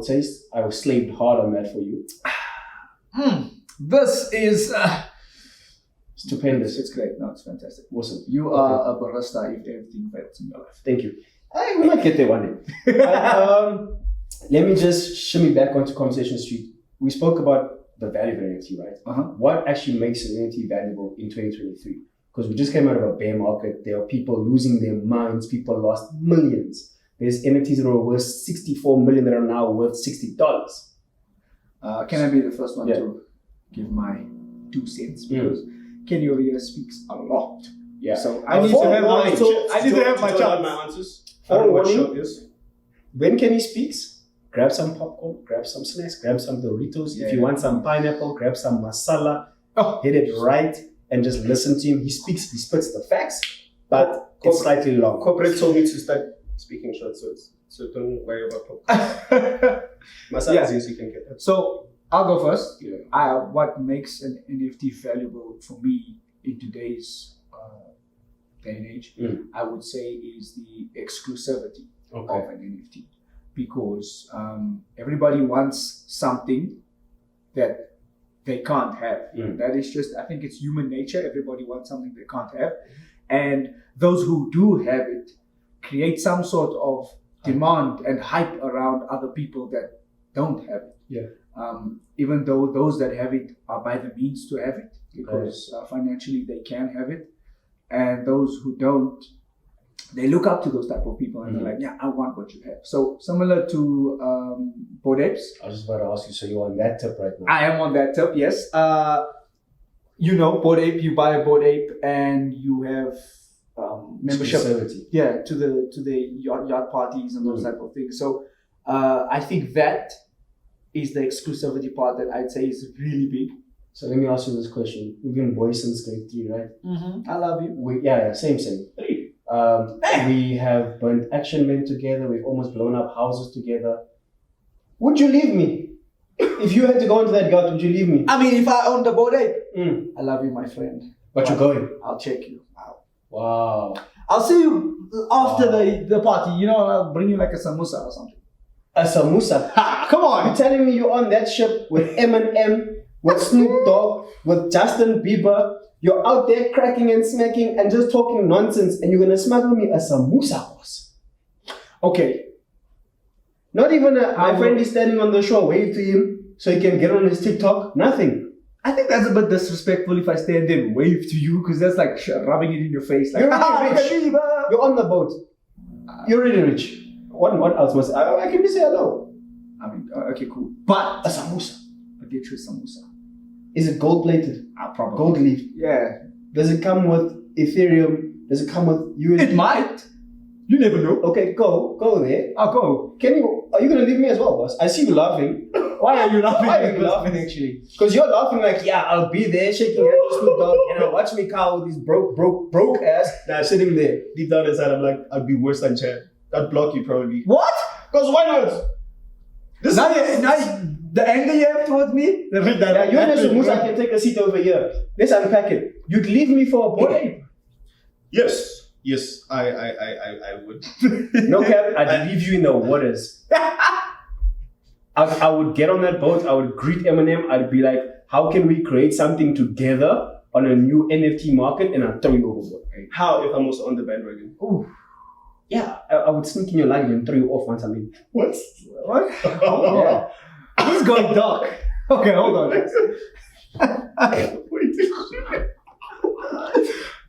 taste. I was slaved hard on that for you. This is Stupendous. it's great. No, it's fantastic. Awesome. You are a barista if everything fails in your life. Thank you. I will not get there one day. But, let me just shimmy back onto Conversation Street. We spoke about the value of an NFT, right? What actually makes an NFT valuable in 2023? Because we just came out of a bear market. There are people losing their minds. People lost millions. There's NFTs that were worth 64 million that are now worth $60. Can I be the first one to give my 2 cents? Because Kenny over here speaks a lot. Yeah. So I need to have my chance. chance. My answers. I don't know what show is. When Kenny speaks, grab some popcorn, grab some snacks, grab some Doritos. If you want some pineapple, grab some masala. Hit it right and just listen to him. He speaks, he spits the facts, but it's slightly long. Corporate told me to start speaking short, so don't worry about popcorn. Masala is easy, you can get that. So I'll go first. What makes an NFT valuable for me in today's day and age, I would say, is the exclusivity of an NFT. Because everybody wants something that they can't have. That is just, I think it's human nature. Everybody wants something they can't have. And those who do have it create some sort of demand and hype around other people that don't have it. Even though those that have it are by the means to have it, because financially they can have it. And those who don't, they look up to those type of people and they're like, yeah, I want what you have. So similar to Bored Apes. I was just about to ask you, so you're on that tip right now? I am on that tip, yes. Bored Ape, you buy a Bored Ape and you have membership to the yacht parties and those type of things. So I think that is the exclusivity part that I'd say is really big. So let me ask you this question. We've been boys since grade 3, right? I love you. Same. 3. We have burnt action men together. We've almost blown up houses together. Would you leave me? If you had to go into that yacht, would you leave me? I mean, if I owned a Bored Ape, I love you, my friend. But you're going. I'll check you out. Wow. I'll see you after the party. I'll bring you like a samosa or something. A samosa? Come on. You're telling me you're on that ship with Eminem, with Snoop Dogg, with Justin Bieber. You're out there cracking and smacking and just talking nonsense, and you're gonna smuggle me a samosa, boss. Okay. Not even my friend is standing on the shore, wave to him so he can get on his TikTok. Nothing. I think that's a bit disrespectful if I stand there and wave to you, because that's like rubbing it in your face. Like, you're already rich. You're on the boat. You're already rich. What else must I can just say hello. I mean, okay, cool. But a samosa. I'll get you a samosa. Is it gold plated? Probably. Gold leaf? Yeah. Does it come with Ethereum? Does it come with USD? It might. You never know. Okay, go there. I'll go. Are you gonna leave me as well, boss? I see you laughing. Why are you laughing? Why are you laughing actually? Because you're laughing like, yeah, I'll be there shaking hands with Snoop Dogg and I'll watch Michyle with his broke ass sitting there. Deep down inside, I'm like, I'd be worse than Chad. I'd block you probably. What? Because why not? The anger you have towards me? You and Musa can take a seat over here. Let's unpack it. You'd leave me for a Bored Ape? Yes, I would. No cap, I'd leave you in the waters. I would get on that boat, I would greet Eminem, I'd be like, how can we create something together on a new NFT market, and I'd throw you overboard. Right? How if I'm also on the bandwagon? Ooh. Yeah, I would sneak in your luggage and throw you off once I'm in. What? Oh, yeah. He's going dark. Okay, hold on.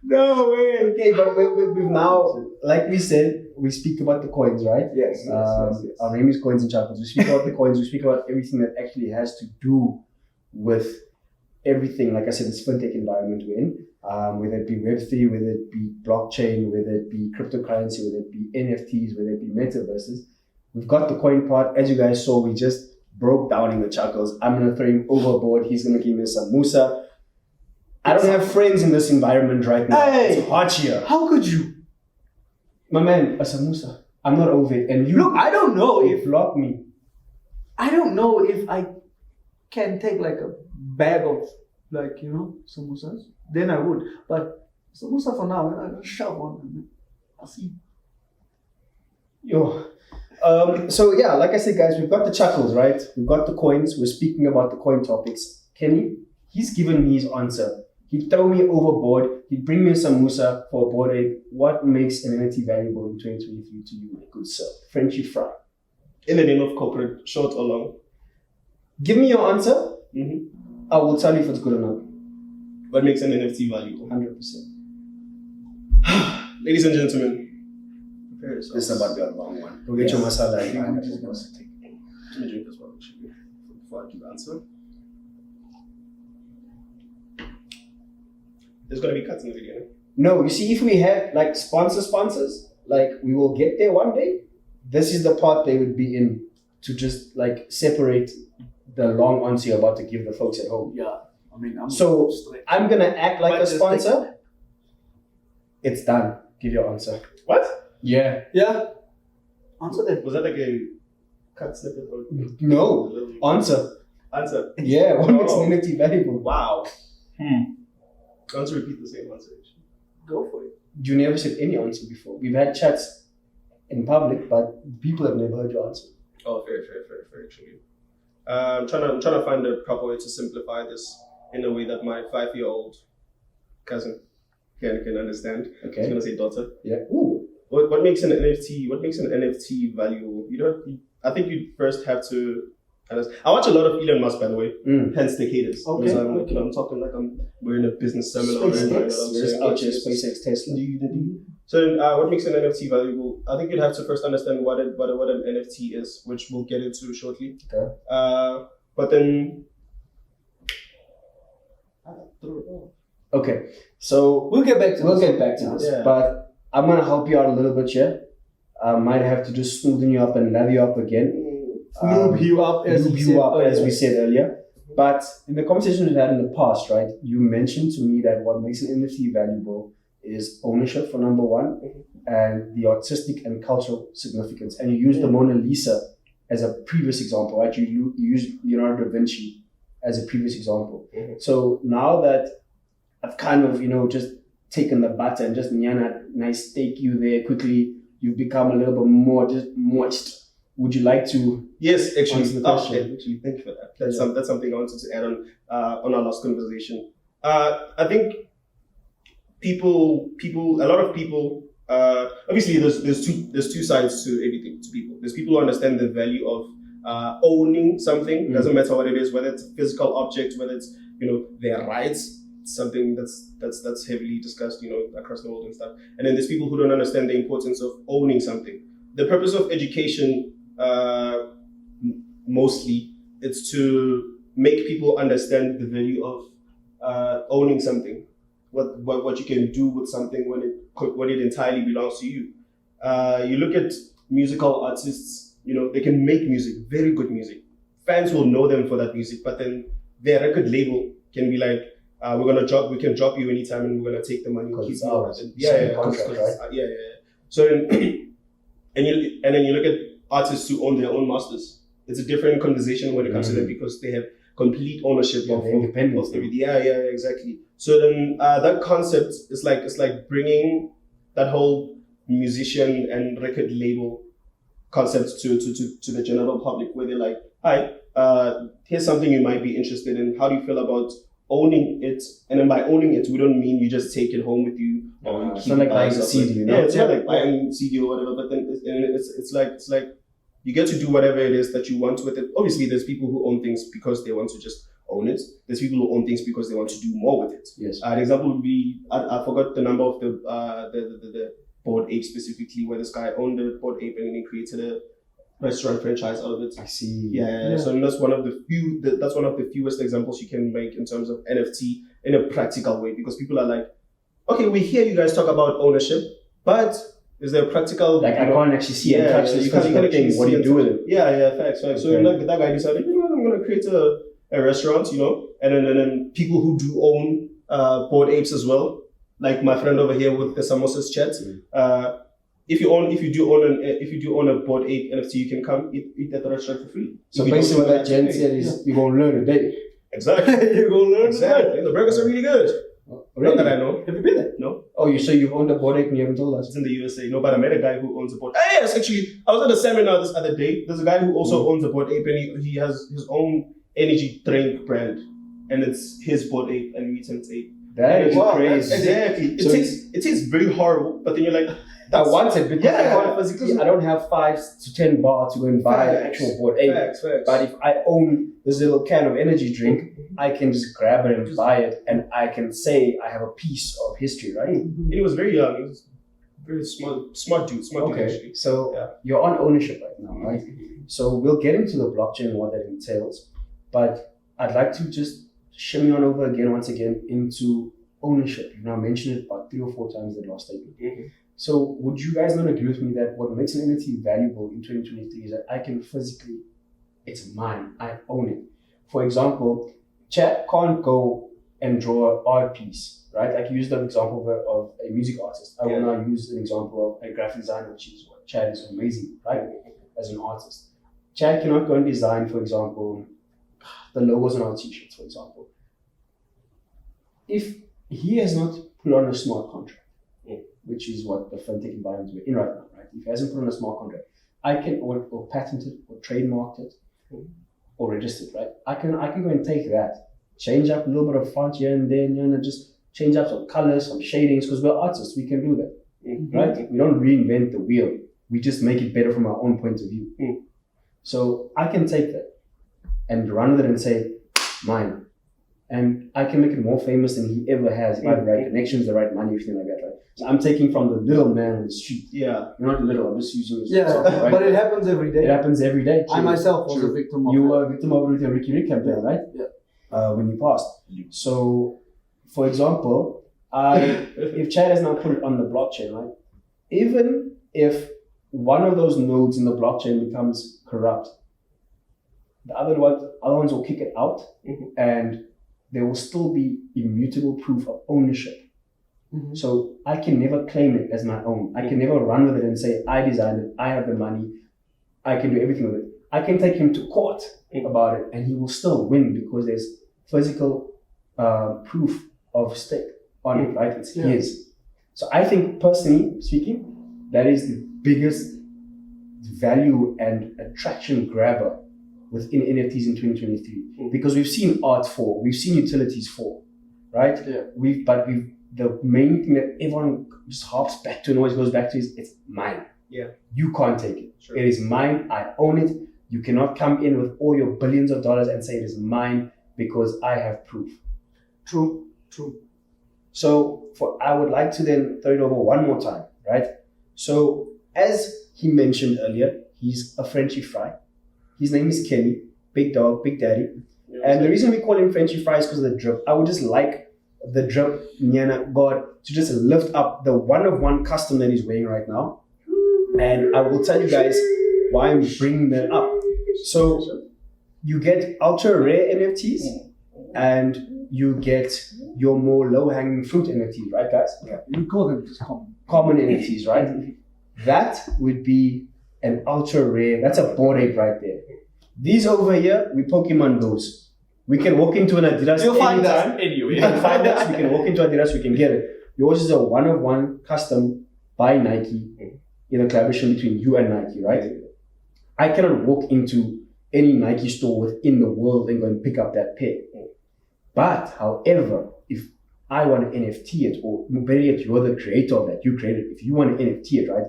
No way. Okay, but we've now, like we said, we speak about the coins, right? Yes. Our name is Coins Chuckles. We speak about the coins. We speak about everything that actually has to do with everything. Like I said, this fintech environment we're in. Whether it be Web3, whether it be blockchain, whether it be cryptocurrency, whether it be NFTs, whether it be metaverses. We've got the coin part. As you guys saw, we just broke down in the Chuckles. I'm going to throw him overboard. He's going to give me some Musa. I don't have friends in this environment right now. Hey, it's hot here. How could you? My man, a samosa. I'm not over it. And you look, I don't know if block me. I don't know if I can take like a bag of samosas. Then I would. But samosa for now, I'll shove on. I'll see. Yo. So yeah, like I said, guys, we've got the chuckles, right? We've got the coins. We're speaking about the coin topics. Kenny, he's given me his answer. He'd throw me overboard. He'd bring me some Musa for a board ape. What makes an NFT valuable in 2023 to you, my good sir? Frenchy fry. In the name of corporate, short or long? Give me your answer. Mm-hmm. I will tell you if it's good or not. What makes an NFT valuable? 100%. Ladies and gentlemen, prepare This yourselves. is about to be a long one. Go get your masala. Let me drink as well, actually, before I give the answer. There's going to be cuts in the video. No, you see, if we had like sponsors, like we will get there one day. This is the part they would be in to just like separate the long answer you're about to give the folks at home. Yeah. I mean, I'm gonna act like But a just sponsor. It's done. Give your answer. What? Yeah. answer that. Was that like a cut snippet or No. Answer. answer? Yeah. What makes an NFT valuable? Wow. I want to repeat the same answer. Actually. Go for it. You never said any answer before. We've had chats in public, but people have never heard your answer. Oh, fair, actually. I'm trying to find a proper way to simplify this in a way that my 5-year-old cousin can understand. I was Okay. gonna say daughter. Yeah. Ooh. What makes an NFT valuable? I think you first have to understand. I watch a lot of Elon Musk, by the way. Hence the haters. Okay. Because I'm talking like we're in a business seminar. SpaceX. You know what I'm There's saying? out here SpaceX, Tesla. So what makes an NFT valuable? I think you'd have to first understand what an NFT is, which we'll get into shortly. Okay. But then Okay. So We'll get back to we'll this. get back to this, Yeah. but I'm gonna help you out a little bit here. I might have to just smoothen you up and lather you up again. Lube you up, as Lube we you said up, as earlier. we said earlier. But in the conversation we've had in the past, right, you mentioned to me that what makes an NFT valuable is ownership for number one, and the artistic and cultural significance. And you used the Mona Lisa as a previous example, right? You used Leonardo da Vinci as a previous example. So now that I've kind of, just taken the butter and just nice steak you there quickly, you've become a little bit more just moist. Would you like to? yes, actually, Answer the question. actually, thank you for that. That's something I wanted to add on our last conversation. I think a lot of people. Obviously, there's two sides to everything to people. There's people who understand the value of owning something. Doesn't matter what it is, whether it's a physical object, whether it's their rights. Something that's heavily discussed, across the world and stuff. And then there's people who don't understand the importance of owning something. The purpose of education, mostly, it's to make people understand the value of owning something. What you can do with something when it entirely belongs to you. You look at musical artists, they can make music, very good music. Fans will know them for that music, but then their record label can be like, we can drop you anytime, and we're gonna take the money and keep It's you. ours. Contract, right? Yeah. So and then you look at artists who own their own masters. It's a different conversation when it comes to them because they have complete ownership of independence. everything. Yeah, exactly. So then that concept is like bringing that whole musician and record label concept to the general public, where they're like, hi, here's something you might be interested in. How do you feel about owning it? And then by owning it, we don't mean you just take it home with you or you It's keep not like it by buying a yourself. CD, Yeah, it's not like buying CD or whatever. But then it's like you get to do whatever it is that you want with it. Obviously, there's people who own things because they want to just own it. There's people who own things because they want to do more with it. Yes. An example would be I forgot the number of the Bored Ape specifically, where this guy owned the Bored Ape and then he created a restaurant franchise out of it. I see. Yeah. So that's one of the fewest examples you can make in terms of NFT in a practical way, because people are like, okay, we hear you guys talk about ownership, but is there a practical? Like I can't actually see and touch this you can't physical actually thing. What do see you do with it? Yeah, facts. So Okay. like, that guy decided, I'm going to create a restaurant, and then people who do own Bored Apes as well, like my friend over here with the samosas chat. If you do own a Bored Ape NFT, you can come eat at the restaurant for free. So If you basically, don't what do that Jen said is you're gonna learn today. exactly. You're gonna learn Exactly. The burgers are really good. Really? Not that I know. Have you been there? No. Oh, so you've owned a Bored Ape and you haven't told us? It's in the USA. No, but I met a guy who owns a board. Yes, actually, I was at a seminar this other day. There's a guy who also owns a Bored Ape, and he has his own energy drink brand, and it's his Bored Ape, and we its ape. That is crazy. Exactly. It tastes very horrible, but then you're like, I want it because Yeah. I can't physically. I don't have 5 to 10 baht to go and buy the Facts. actual Bored Ape. Facts. But if I own this little can of energy drink, I can just grab it and buy it, and I can say I have a piece of history, right? And he was very young. He was very smart dude actually. So Yeah. you're on ownership right now, right? So we'll get into the blockchain and what that entails, but I'd like to just shimmy on over once again into ownership. You've now mentioned it about 3 or 4 times in the last statement. So would you guys not agree with me that what makes an NFT valuable in 2023 is that I can physically, it's mine, I own it. For example, Chad can't go and draw an art piece, right? Like you used the example of a music artist. I will now use an example of a graphic designer, which is what Chad is amazing, right? As an artist. Chad cannot go and design, for example, the logos on our t-shirts, for example. If he has not put on a smart contract, which is what the fintech environment we're in right now, right? If he hasn't put on a smart contract, I can or patent it or trademark it or register it, right? I can go and take that, change up a little bit of font here and there, and just change up some colors, some shadings, because we're artists, we can do that, right? We don't reinvent the wheel. We just make it better from our own point of view. So I can take that and run with it and say, mine. And I can make it more famous than he ever has if I have the right connections, the right money, everything like that, right? So I'm taking from the little man on the street. Yeah. You're not little, I'm just using this Yeah, example, right? but it happens every day. It happens every day. I myself was a victim of You that. were a victim of it with the Ricky Rick campaign, right? Yeah. When you passed. So, for example, if Chad has now put it on the blockchain, right? Even if one of those nodes in the blockchain becomes corrupt, the other ones will kick it out, and there will still be immutable proof of ownership. So I can never claim it as my own. I can never run with it and say, I designed it, I have the money, I can do everything with it. I can take him to court about it, and he will still win because there's physical proof of stake on it, right? It's his. So I think, personally speaking, that is the biggest value and attraction grabber within NFTs in 2023, because we've seen art fall, we've seen utilities fall, right? The main thing that everyone just harps back to and always goes back to is, it's mine. Yeah. You can't take it. Sure. It is mine. I own it. You cannot come in with all your billions of dollars and say it is mine because I have proof. True. So I would like to then throw it over one more time, right? So as he mentioned earlier, he's a Frenchy fry. His name is Kenny, big dog, big daddy. And the reason we call him Frenchy fry is because of the drip. I would just like the drip, Nyana, God, to just lift up the one-of-one custom that he's wearing right now. And I will tell you guys why I'm bringing that up. So you get ultra rare NFTs and you get your more low-hanging fruit NFTs, right, guys? Yeah. We call them just Common NFTs, right? That would be an ultra rare. That's a Bored Ape right there. These over here, we Pokemon Go's. We can walk into an Adidas anytime. anyway. You can find us. We can walk into Adidas. We can get it. Yours is a one-of-one custom by Nike in a collaboration between you and Nike, right? I cannot walk into any Nike store within the world and go and pick up that pair. But, however, if I want to NFT it, or better yet, you're the creator of that, you created it. If you want to NFT it, right,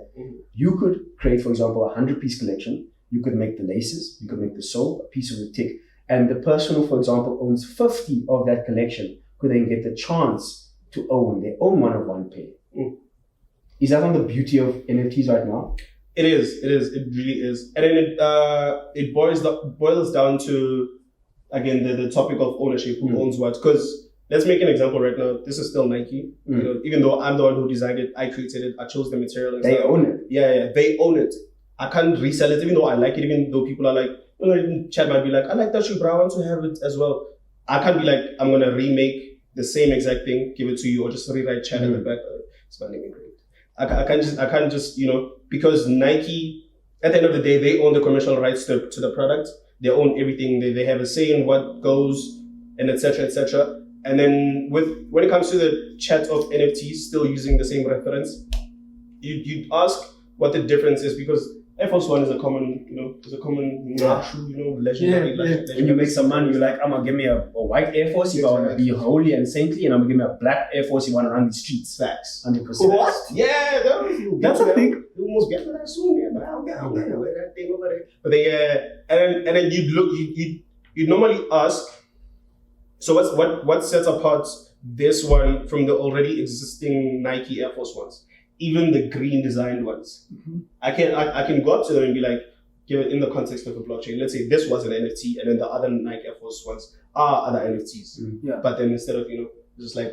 you could create, for example, a 100-piece collection. You could make the laces, you could make the sole, a piece of the tick. And the person who, for example, owns 50 of that collection could then get the chance to own their own one-of-one pair. Is that not the beauty of NFTs right now? It is. It really is. And then it boils down to, again, the topic of ownership, who owns what. Because let's make an example right now. This is still Nike. You know, even though I'm the one who designed it, I created it, I chose the material. And they stuff. own it. Yeah, they own it. I can't resell it, even though I like it, even though people are like, you know, even Chad might be like, I like that shoe, bro, I want to have it as well. I can't be like, I'm going to remake the same exact thing, give it to you, or just rewrite Chad in the back. It's not even great. I can't just, you know, because Nike, at the end of the day, they own the commercial rights to the product. They own everything. They have a say in what goes and et cetera, et cetera. And then when it comes to the chat of NFTs, still using the same reference, you'd ask what the difference is, because Air Force One is a common, legendary. When you make some money, you're like, I'm gonna give me a white Air Force if I want to be holy and saintly, and I'm gonna give me a black Air Force if I want to run the streets. Facts. 100%. What? Yeah, that's a thing. You almost get to that soon, yeah, but I'll wear that thing over there. But and then you'd normally ask, so what sets apart this one from the already existing Nike Air Force Ones? Even the green designed ones. Mm-hmm. I can go up to them and be like, give it in the context of a blockchain. Let's say this was an NFT, and then the other Nike Air Force ones are other NFTs. Yeah. But then instead of just like a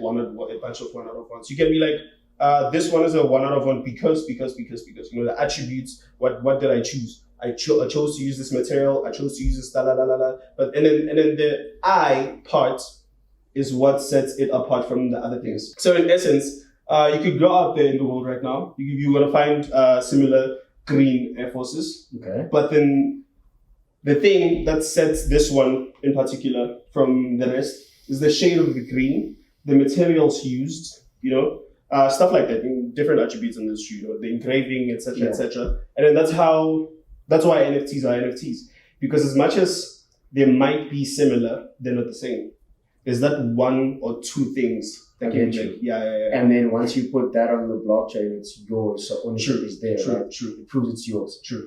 bunch of 1 out of 1s, you can be like, this one is a 1 out of 1 because the attributes. What did I choose? I chose to use this material. I chose to use this But and then the I part is what sets it apart from the other things. So in essence, you could go out there in the world right now. You're gonna find similar green Air Forces. Okay. But then the thing that sets this one in particular from the rest is the shade of the green, the materials used, stuff like that, different attributes in this shoe, the engraving, etc., etc. And then that's why NFTs are NFTs, because as much as they might be similar, they're not the same. There's that one or two things that can be like, yeah. And then once you put that on the blockchain, it's yours. So ownership is there. True, right? true. It proves it's yours. True.